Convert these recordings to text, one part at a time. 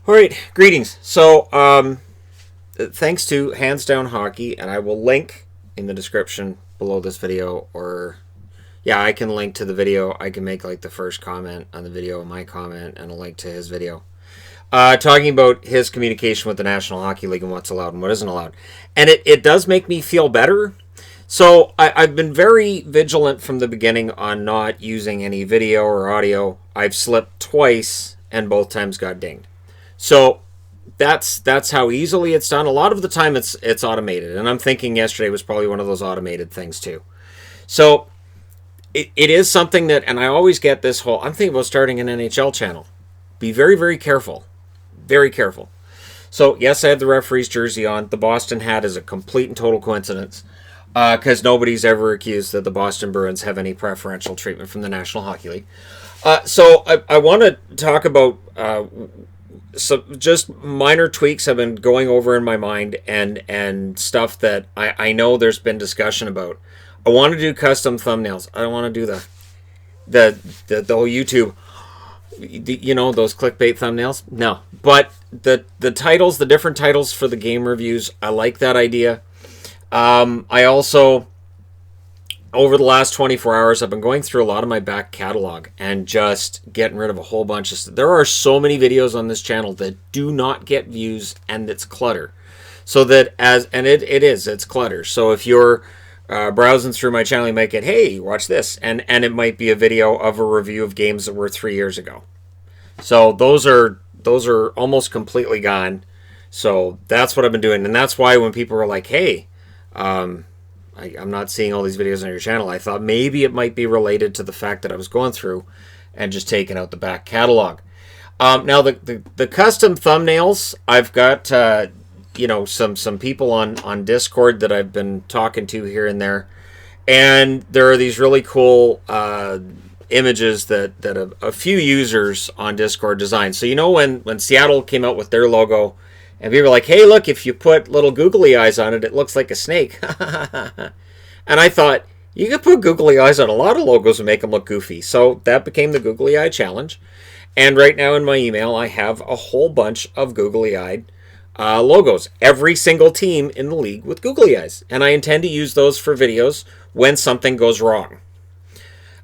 All right, greetings. So, thanks to Hands Down Hockey, and I will link in the description below this video, or yeah, I can link to the video. I can make like the first comment on the video, my comment, and a link to his video. Talking about his communication with the National Hockey League and what's allowed and what isn't allowed. And it does make me feel better. So I've been very vigilant from the beginning on not using any video or audio. I've slipped twice and both times got dinged. So that's how easily it's done. A lot of the time it's automated, and I'm thinking yesterday was probably one of those automated things too. So it is something that, and I always get this whole, I'm thinking about starting an NHL channel. Be very, very careful. Very careful. So yes, I have the referee's jersey on. The Boston hat is a complete and total coincidence, because nobody's ever accused that the Boston Bruins have any preferential treatment from the National Hockey League. So I want to talk about so just minor tweaks I've been going over in my mind, and stuff that I know there's been discussion about. I want to do custom thumbnails. I don't want to do the whole YouTube, you know, those clickbait thumbnails. No, but the titles, the different titles for the game reviews, I like that idea. I also, over the last 24 hours, I've been going through a lot of my back catalog and just getting rid of a whole bunch of stuff. There are so many videos on this channel that do not get views, and it's clutter. So that it's clutter. So if you're browsing through my channel, you might get, hey, watch this, and it might be a video of a review of games that were 3 years ago. So those are almost completely gone. So that's what I've been doing, and that's why when people were like, hey, I'm not seeing all these videos on your channel, I thought maybe it might be related to the fact that I was going through and just taking out the back catalog. Now the custom thumbnails, I've got some people on Discord that I've been talking to here and there, and there are these really cool images that a few users on Discord designed. So when Seattle came out with their logo, and people were like, hey, look, if you put little googly eyes on it, it looks like a snake. And I thought, you could put googly eyes on a lot of logos and make them look goofy. So that became the googly eye challenge. And right now in my email, I have a whole bunch of googly-eyed logos. Every single team in the league with googly eyes. And I intend to use those for videos when something goes wrong.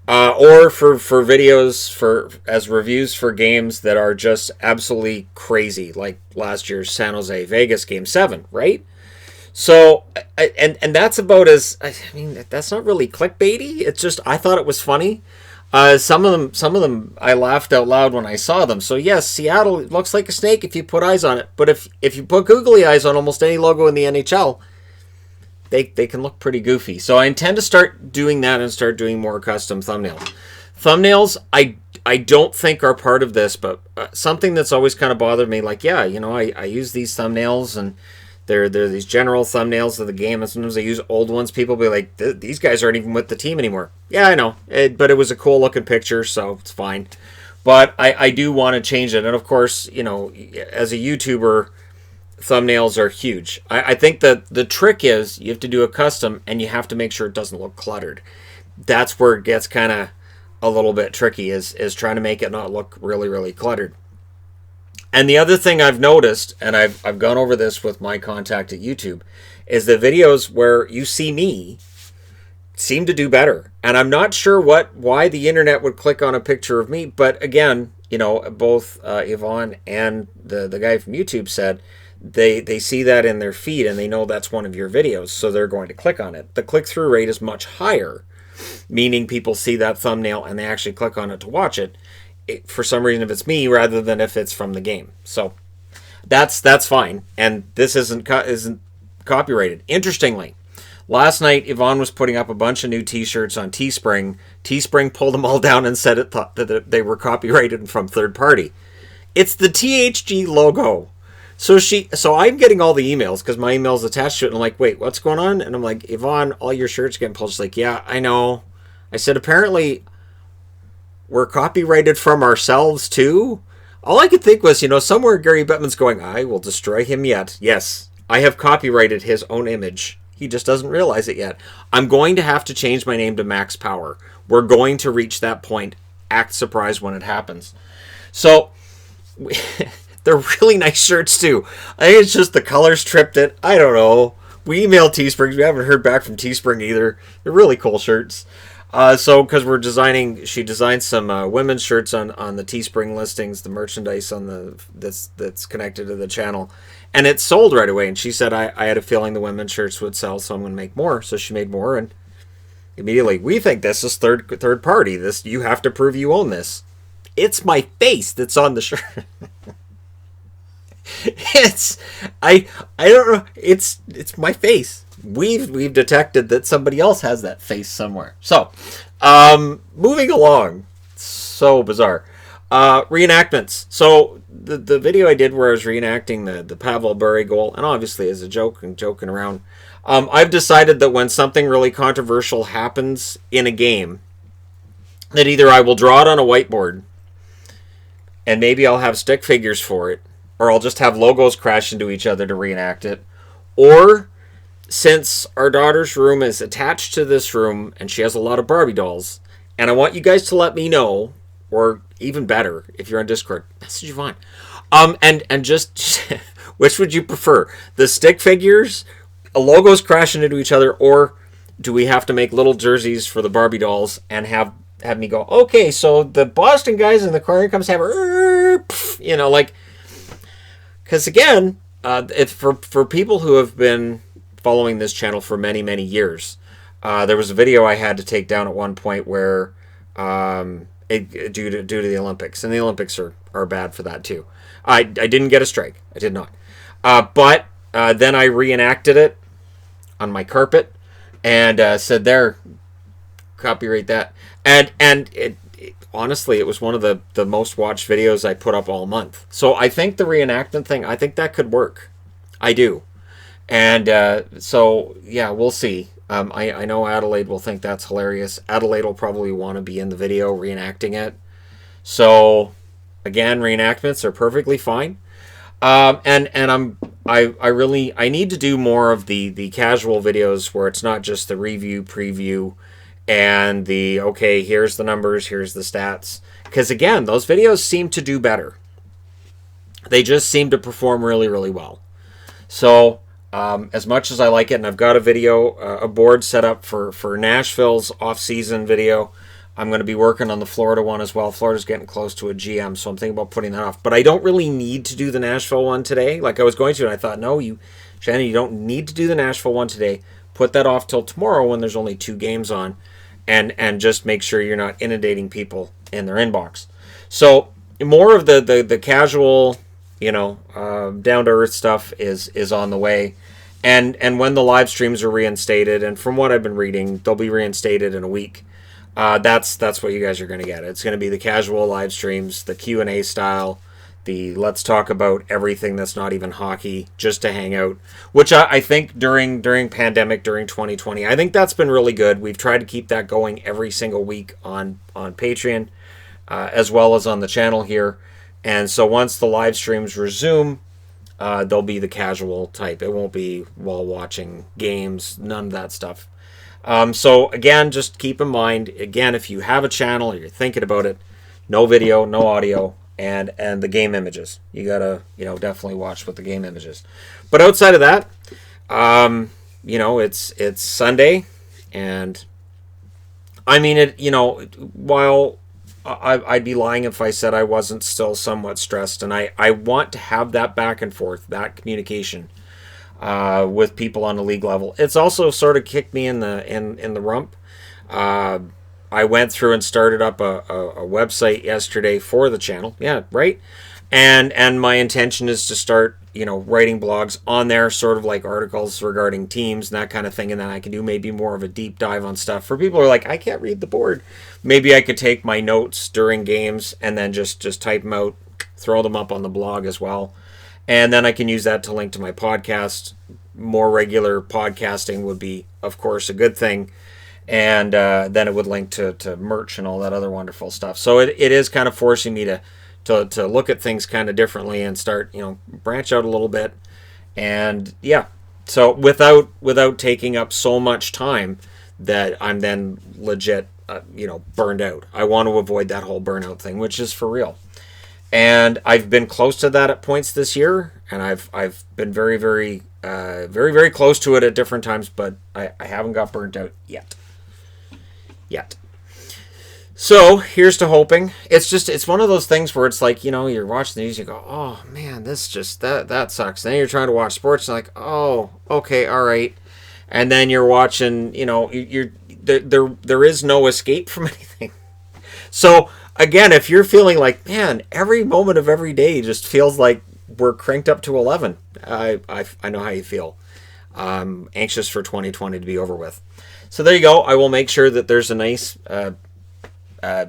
Or for videos as reviews for games that are just absolutely crazy, like last year's San Jose Vegas Game 7, right? So, and that's about that's not really clickbaity. It's just, I thought it was funny. Some of them, I laughed out loud when I saw them. So yes, Seattle looks like a snake if you put eyes on it. But if you put googly eyes on almost any logo in the NHL, they can look pretty goofy. So I intend to start doing that and start doing more custom thumbnails. Thumbnails, I don't think are part of this, but something that's always kind of bothered me, like, yeah, I use these thumbnails, and they're these general thumbnails of the game, and sometimes I use old ones. People be like, these guys aren't even with the team anymore. Yeah, I know, but it was a cool looking picture, so it's fine. But I do want to change it, and of course, as a YouTuber, thumbnails are huge. I think that the trick is you have to do a custom, and you have to make sure it doesn't look cluttered. That's where it gets kind of a little bit tricky, is trying to make it not look really, really cluttered. And the other thing I've noticed, and I've gone over this with my contact at YouTube, is the videos where you see me seem to do better. And I'm not sure why the internet would click on a picture of me, but again, both Yvonne and the guy from YouTube said they see that in their feed and they know that's one of your videos, so they're going to click on it. The click-through rate is much higher, meaning people see that thumbnail and they actually click on it to watch it, for some reason, if it's me rather than if it's from the game. So that's fine, and this isn't copyrighted. Interestingly, last night Yvonne was putting up a bunch of new t-shirts on Teespring. Teespring pulled them all down and said it thought that they were copyrighted from third party. It's the THG logo. So I'm getting all the emails because my email's attached to it, and I'm like, wait, what's going on? And I'm like, Yvonne, all your shirts getting pulled. She's like, yeah, I know. I said, apparently we're copyrighted from ourselves too. All I could think was, somewhere Gary Bettman's going, I will destroy him yet. Yes, I have copyrighted his own image. He just doesn't realize it yet. I'm going to have to change my name to Max Power. We're going to reach that point. Act surprised when it happens. So They're really nice shirts too. I think it's just the colors tripped it. I don't know. We emailed Teespring. We haven't heard back from Teespring either. They're really cool shirts. So because she designed some women's shirts on the Teespring listings, the merchandise on that's connected to the channel, and it sold right away. And she said I had a feeling the women's shirts would sell, so I'm going to make more. So she made more, and immediately we think this is third party. This, you have to prove you own this. It's my face that's on the shirt. I don't know. It's my face. We've detected that somebody else has that face somewhere. So, moving along. So bizarre. Reenactments. So the video I did where I was reenacting the Pavel Bure goal, and obviously as a joke and joking around, I've decided that when something really controversial happens in a game, that either I will draw it on a whiteboard, and maybe I'll have stick figures for it, or I'll just have logos crash into each other to reenact it, or since our daughter's room is attached to this room and she has a lot of Barbie dolls, and I want you guys to let me know, or even better, if you're on Discord, message Yvonne. And just which would you prefer? The stick figures, logos crashing into each other, or do we have to make little jerseys for the Barbie dolls and have me go, okay, so the Boston guys in the corner comes have, you know, like, because again, if for people who have been following this channel for many, many years, there was a video I had to take down at one point where due to the Olympics, and the Olympics are bad for that too. I didn't get a strike. I did not. But then I reenacted it on my carpet and said, there, copyright that. And it honestly, it was one of the most watched videos I put up all month. So I think the reenactment thing, I think that could work. I do. And so, yeah, we'll see. I know Adelaide will think that's hilarious. Adelaide will probably want to be in the video reenacting it. So, again, reenactments are perfectly fine. And I need to do more of the casual videos where it's not just the review, preview, and the, okay, here's the numbers, here's the stats. Because, again, those videos seem to do better. They just seem to perform really, really well. So, as much as I like it, and I've got a board set up for Nashville's off-season video, I'm going to be working on the Florida one as well. Florida's getting close to a GM, so I'm thinking about putting that off. But I don't really need to do the Nashville one today. Like I was going to, and I thought, no, Shannon, you don't need to do the Nashville one today. Put that off till tomorrow when there's only 2 games on, and just make sure you're not inundating people in their inbox. So more of the casual, down-to-earth stuff is on the way. And when the live streams are reinstated, and from what I've been reading, they'll be reinstated in a week. That's what you guys are going to get. It's going to be the casual live streams, the Q&A style, the let's talk about everything that's not even hockey, just to hang out, which I think during pandemic, during 2020, I think that's been really good. We've tried to keep that going every single week on Patreon, as well as on the channel here. And so once the live streams resume, they'll be the casual type. It won't be while watching games, none of that stuff. So again, just keep in mind, again, if you have a channel or you're thinking about it, no video, no audio, and the game images. You gotta, definitely watch with the game images. But outside of that, it's Sunday, and I mean it. While I'd be lying if I said I wasn't still somewhat stressed, and I want to have that back and forth, that communication with people on the league level. It's also sort of kicked me in the rump. I went through and started up a website yesterday for the channel. Yeah, right. And my intention is to start, writing blogs on there, sort of like articles regarding teams and that kind of thing. And then I can do maybe more of a deep dive on stuff. For people who are like, I can't read the board. Maybe I could take my notes during games and then just type them out, throw them up on the blog as well. And then I can use that to link to my podcast. More regular podcasting would be, of course, a good thing. And then it would link to merch and all that other wonderful stuff. So it is kind of forcing me to look at things kind of differently and start, branch out a little bit. And yeah, so without taking up so much time that I'm then legit, burned out. I want to avoid that whole burnout thing, which is for real. And I've been close to that at points this year, and I've been very close to it at different times, but I haven't got burnt out yet. So here's to hoping. It's one of those things where it's like, you're watching the news, you go, oh man, that sucks. Then you're trying to watch sports, and like, oh, okay, all right. And then you're watching, there is no escape from anything. So again, if you're feeling like, man, every moment of every day just feels like we're cranked up to 11, I know how you feel. Anxious for 2020 to be over with. So there you go. I will make sure that there's a nice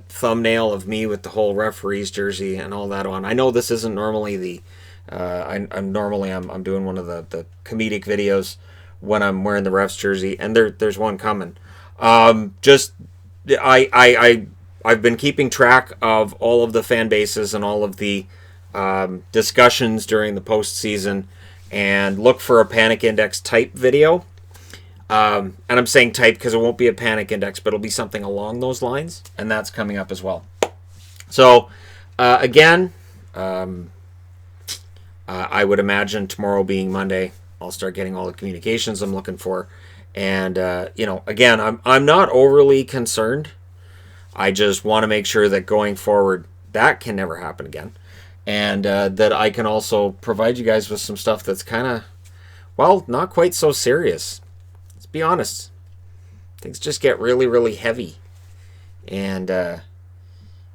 thumbnail of me with the whole referee's jersey and all that on. I know this isn't normally the I'm doing one of the comedic videos when I'm wearing the ref's jersey, and there's one coming. I've been keeping track of all of the fan bases and all of the discussions during the postseason, and look for a Panic Index type video. And I'm saying type because it won't be a Panic Index, but it'll be something along those lines, and that's coming up as well. So, again, I would imagine tomorrow being Monday, I'll start getting all the communications I'm looking for. And, again, I'm not overly concerned. I just want to make sure that going forward, that can never happen again. And that I can also provide you guys with some stuff that's kind of, well, not quite so serious. Let's be honest. Things just get really, really heavy. And,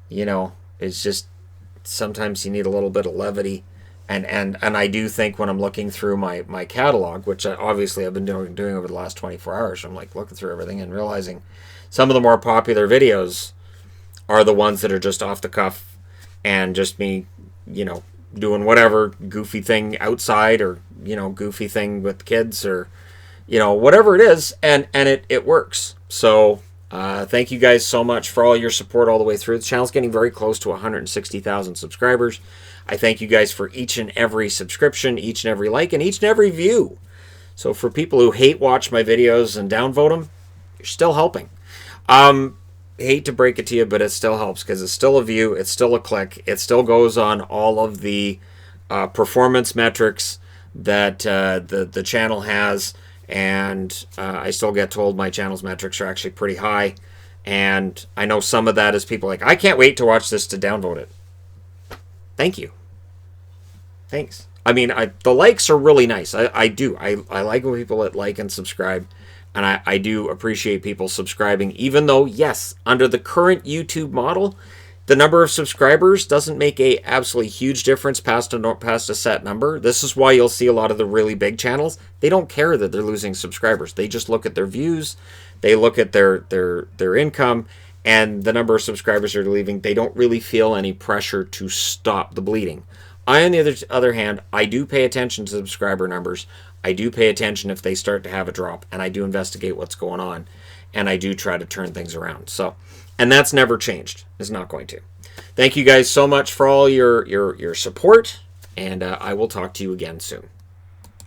it's just, sometimes you need a little bit of levity. And I do think when I'm looking through my catalog, which obviously I've been doing over the last 24 hours, I'm like looking through everything and realizing some of the more popular videos are the ones that are just off the cuff and just me, doing whatever goofy thing outside, or, goofy thing with kids, or, whatever it is, and it works. So thank you guys so much for all your support all the way through. The channel's getting very close to 160,000 subscribers. I thank you guys for each and every subscription, each and every like, and each and every view. So for people who hate watch my videos and downvote them, you're still helping. Hate to break it to you, but it still helps, because it's still a view, it's still a click, it still goes on all of the performance metrics that the channel has, and I still get told my channel's metrics are actually pretty high. And I know some of that is people like, I can't wait to watch this to downvote it. Thank you. Thanks. I mean, the likes are really nice. I do. I like when people like and subscribe. And I do appreciate people subscribing, even though, yes, under the current YouTube model, the number of subscribers doesn't make a absolutely huge difference past a set number. This is why you'll see a lot of the really big channels. They don't care that they're losing subscribers. They just look at their views. They look at their income. And the number of subscribers they're leaving, they don't really feel any pressure to stop the bleeding. On the other hand, I do pay attention to subscriber numbers. I do pay attention if they start to have a drop, and I do investigate what's going on, and I do try to turn things around. So, and that's never changed. It's not going to. Thank you guys so much for all your support, and I will talk to you again soon.